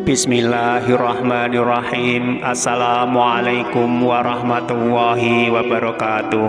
Bismillahirrahmanirrahim. Assalamualaikum warahmatullahi wabarakatuh.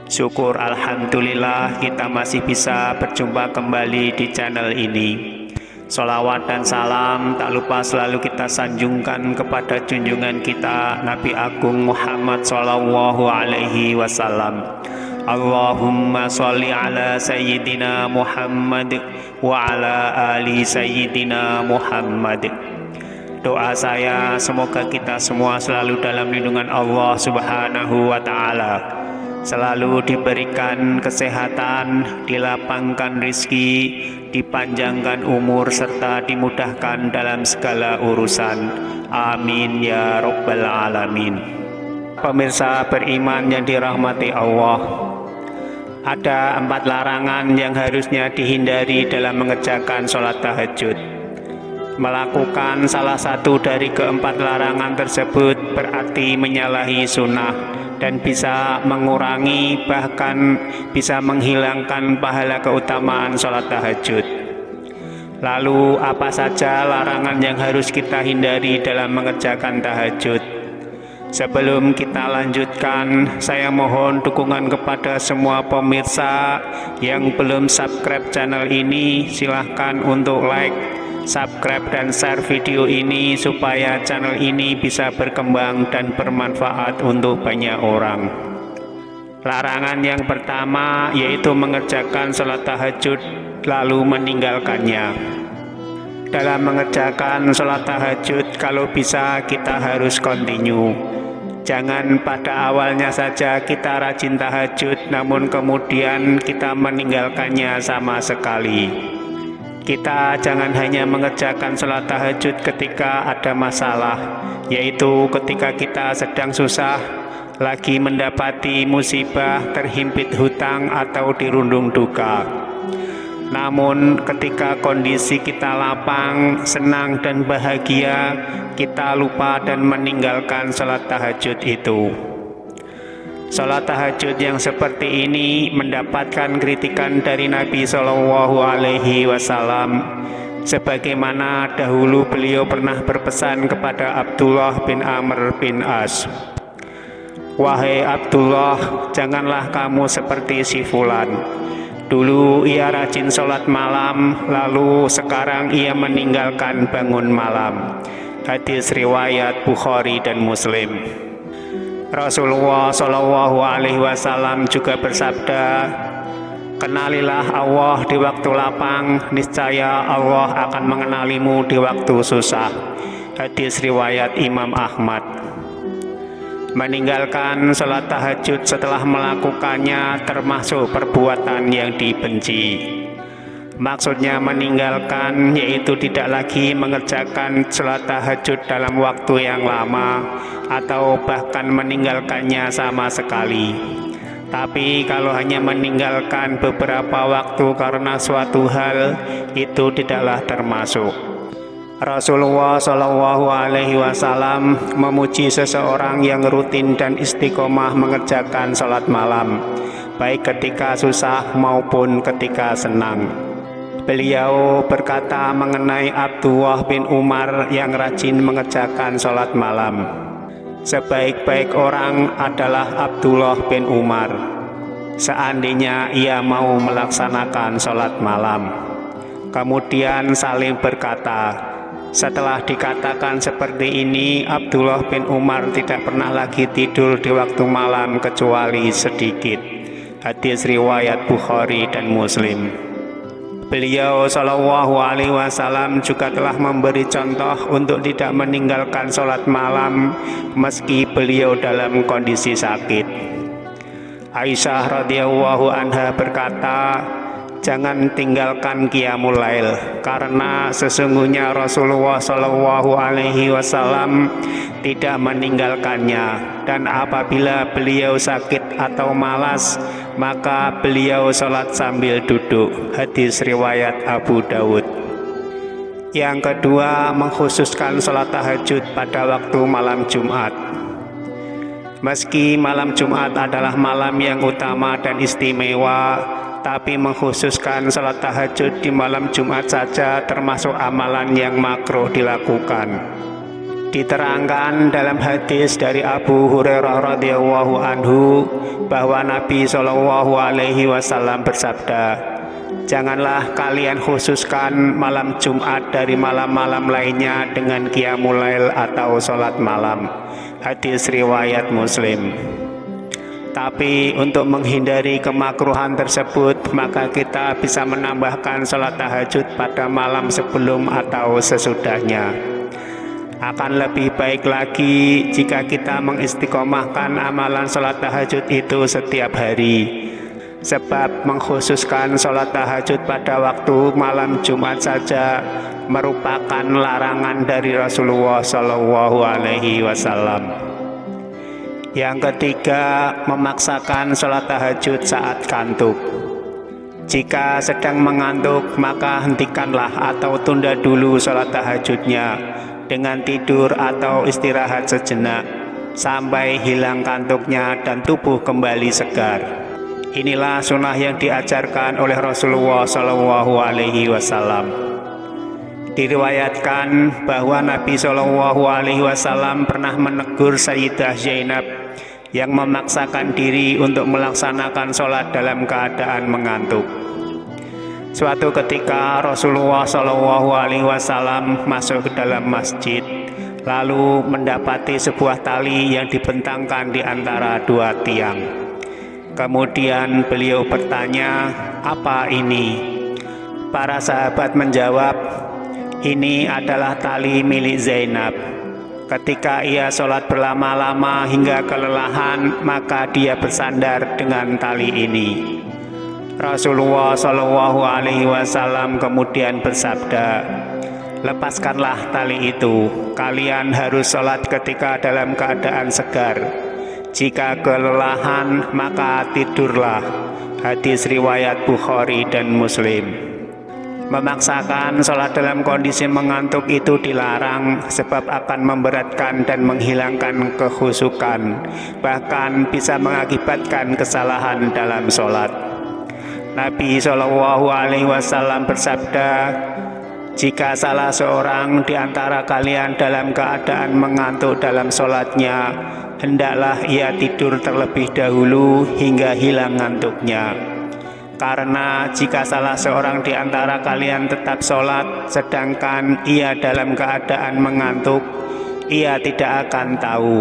Syukur alhamdulillah kita masih bisa berjumpa kembali di channel ini. Sholawat dan salam tak lupa selalu kita sanjungkan kepada junjungan kita Nabi Agung Muhammad Sallallahu Alaihi Wasallam. Allahumma sholli ala Sayyidina Muhammad wa ala ali Sayyidina Muhammad. Doa saya semoga kita semua selalu dalam lindungan Allah Subhanahu wa Ta'ala, selalu diberikan kesehatan, dilapangkan rizki, dipanjangkan umur, serta dimudahkan dalam segala urusan. Amin ya Rabbal Alamin. Pemirsa beriman yang dirahmati Allah, ada 4 larangan yang harusnya dihindari dalam mengerjakan sholat tahajud. Melakukan salah satu dari keempat larangan tersebut berarti menyalahi sunnah dan bisa mengurangi, bahkan bisa menghilangkan pahala keutamaan sholat tahajud. Lalu apa saja larangan yang harus kita hindari dalam mengerjakan tahajud? Sebelum kita lanjutkan, saya mohon dukungan kepada semua pemirsa yang belum subscribe channel ini. Silahkan untuk like, subscribe, dan share video ini supaya channel ini bisa berkembang dan bermanfaat untuk banyak orang. Larangan yang pertama yaitu mengerjakan sholat tahajud lalu meninggalkannya. Dalam mengerjakan sholat tahajud, kalau bisa kita harus continue. Jangan pada awalnya saja kita rajin tahajud, namun kemudian kita meninggalkannya sama sekali. Kita jangan hanya mengerjakan sholat tahajud ketika ada masalah, yaitu ketika kita sedang susah, lagi mendapati musibah, terhimpit hutang, atau dirundung duka. Namun ketika kondisi kita lapang, senang, dan bahagia, kita lupa dan meninggalkan sholat tahajud itu. Sholat tahajud yang seperti ini mendapatkan kritikan dari Nabi Shallallahu Alaihi Wasallam, sebagaimana dahulu beliau pernah berpesan kepada Abdullah bin Amr bin As, "Wahai Abdullah, janganlah kamu seperti si fulan. Dulu ia rajin sholat malam, lalu sekarang ia meninggalkan bangun malam." Hadis riwayat Bukhari dan Muslim. Rasulullah Shallallahu Alaihi Wasallam juga bersabda, "Kenalilah Allah di waktu lapang, niscaya Allah akan mengenalimu di waktu susah." Hadis riwayat Imam Ahmad. Meninggalkan sholat tahajud setelah melakukannya termasuk perbuatan yang dibenci. Maksudnya meninggalkan yaitu tidak lagi mengerjakan sholat tahajud dalam waktu yang lama, atau bahkan meninggalkannya sama sekali. Tapi kalau hanya meninggalkan beberapa waktu karena suatu hal, itu tidaklah termasuk. Rasulullah Shallallahu Alaihi Wasallam memuji seseorang yang rutin dan istiqomah mengerjakan sholat malam, baik ketika susah maupun ketika senang. Beliau berkata mengenai Abdullah bin Umar yang rajin mengerjakan sholat malam, "Sebaik-baik orang adalah Abdullah bin Umar, seandainya ia mau melaksanakan sholat malam." Kemudian saling berkata, setelah dikatakan seperti ini, Abdullah bin Umar tidak pernah lagi tidur di waktu malam kecuali sedikit. Hadis riwayat Bukhari dan Muslim. Beliau Shallallahu Alaihi Wasallam juga telah memberi contoh untuk tidak meninggalkan sholat malam meski beliau dalam kondisi sakit. Aisyah radhiyallahu anha berkata, "Jangan tinggalkan qiyamul lail, karena sesungguhnya Rasulullah Shallallahu Alaihi Wasallam tidak meninggalkannya, dan apabila beliau sakit atau malas, maka beliau sholat sambil duduk." Hadis riwayat Abu Dawud. Yang kedua, mengkhususkan sholat tahajud pada waktu malam Jumat. Meski malam Jumat adalah malam yang utama dan istimewa, tapi mengkhususkan salat tahajud di malam Jumat saja termasuk amalan yang makruh dilakukan. Diterangkan dalam hadis dari Abu Hurairah radhiyallahu anhu bahwa Nabi Shallallahu alaihi wasallam bersabda, "Janganlah kalian khususkan malam Jumat dari malam-malam lainnya dengan qiyamul lail atau salat malam." Hadis riwayat Muslim. Tapi untuk menghindari kemakruhan tersebut, maka kita bisa menambahkan salat tahajud pada malam sebelum atau sesudahnya. Akan lebih baik lagi jika kita mengistiqomahkan amalan salat tahajud itu setiap hari. Sebab mengkhususkan salat tahajud pada waktu malam Jumat saja merupakan larangan dari Rasulullah Shallallahu alaihi wasallam. Yang ketiga, memaksakan salat tahajud saat kantuk. Jika sedang mengantuk, maka hentikanlah atau tunda dulu salat tahajudnya dengan tidur atau istirahat sejenak sampai hilang kantuknya dan tubuh kembali segar. Inilah sunnah yang diajarkan oleh Rasulullah Shallallahu alaihi wasallam. Diriwayatkan bahwa Nabi Shallallahu alaihi wasallam pernah menegur Sayyidah Zainab yang memaksakan diri untuk melaksanakan sholat dalam keadaan mengantuk. Suatu ketika Rasulullah Shallallahu alaihi wasallam masuk ke dalam masjid, lalu mendapati sebuah tali yang dibentangkan di antara dua tiang. Kemudian beliau bertanya, "Apa ini?" Para sahabat menjawab, "Ini adalah tali milik Zainab. Ketika ia sholat berlama-lama hingga kelelahan, maka dia bersandar dengan tali ini." Rasulullah Shallallahu alaihi wasallam kemudian bersabda, "Lepaskanlah tali itu. Kalian harus sholat ketika dalam keadaan segar. Jika kelelahan, maka tidurlah." Hadis riwayat Bukhari dan Muslim. Memaksakan sholat dalam kondisi mengantuk itu dilarang sebab akan memberatkan dan menghilangkan kekhusyukan, bahkan bisa mengakibatkan kesalahan dalam sholat. Nabi Shallallahu alaihi wasallam bersabda, "Jika salah seorang di antara kalian dalam keadaan mengantuk dalam sholatnya, hendaklah ia tidur terlebih dahulu hingga hilang ngantuknya. Karena jika salah seorang di antara kalian tetap sholat sedangkan ia dalam keadaan mengantuk, ia tidak akan tahu.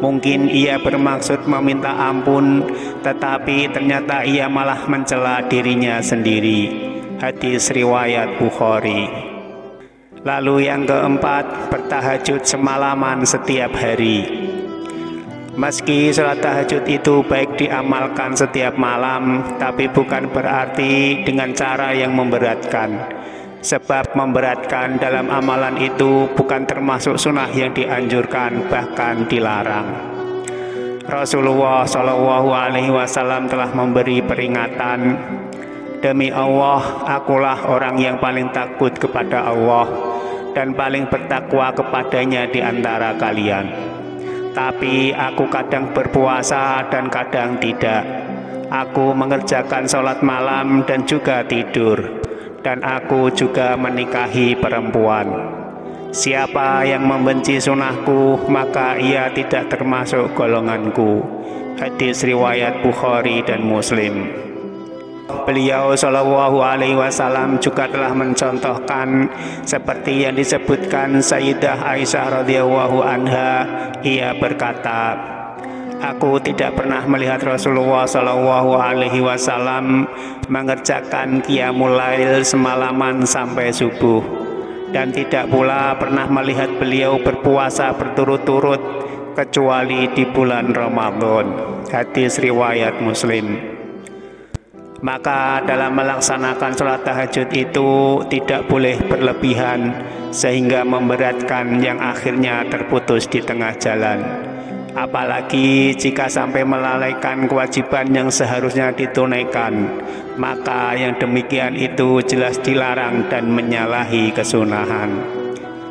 Mungkin ia bermaksud meminta ampun, tetapi ternyata ia malah mencela dirinya sendiri." Hadis riwayat Bukhari. Lalu yang keempat, bertahajud semalaman setiap hari. Meski sholat tahajud itu baik diamalkan setiap malam, tapi bukan berarti dengan cara yang memberatkan. Sebab memberatkan dalam amalan itu bukan termasuk sunnah yang dianjurkan, bahkan dilarang. Rasulullah Shallallahu alaihi wasallam telah memberi peringatan, "Demi Allah, akulah orang yang paling takut kepada Allah dan paling bertakwa kepadanya di antara kalian. Tapi aku kadang berpuasa dan kadang tidak. Aku mengerjakan sholat malam dan juga tidur. Dan aku juga menikahi perempuan. Siapa yang membenci sunnahku, maka ia tidak termasuk golonganku." Hadis riwayat Bukhari dan Muslim. Beliau Shallallahu alaihi wasallam juga telah mencontohkan seperti yang disebutkan Sayyidah Aisyah radhiyallahu anha. Ia berkata, "Aku tidak pernah melihat Rasulullah Shallallahu alaihi wasallam mengerjakan qiyamul lail semalaman sampai subuh, dan tidak pula pernah melihat beliau berpuasa berturut-turut kecuali di bulan Ramadan." Hadis riwayat Muslim. Maka dalam melaksanakan sholat tahajud itu tidak boleh berlebihan sehingga memberatkan yang akhirnya terputus di tengah jalan. Apalagi jika sampai melalaikan kewajiban yang seharusnya ditunaikan, maka yang demikian itu jelas dilarang dan menyalahi kesunahan.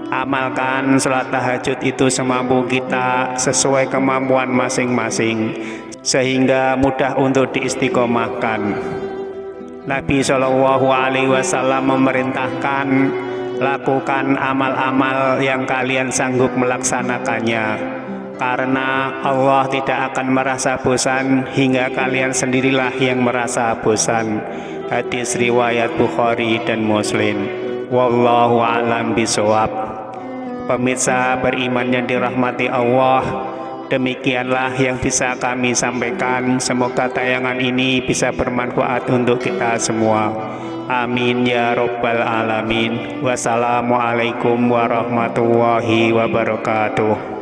Amalkan sholat tahajud itu semampu kita sesuai kemampuan masing-masing, sehingga mudah untuk diistiqomahkan. Nabi Shallallahu Alaihi Wasallam memerintahkan, lakukan amal-amal yang kalian sanggup melaksanakannya, karena Allah tidak akan merasa bosan hingga kalian sendirilah yang merasa bosan. Hadis riwayat Bukhari dan Muslim. Wallahu a'lam bishawab. Pemirsa beriman yang dirahmati Allah, demikianlah yang bisa kami sampaikan. Semoga tayangan ini bisa bermanfaat untuk kita semua. Amin ya Rabbal Alamin. Wassalamualaikum warahmatullahi wabarakatuh.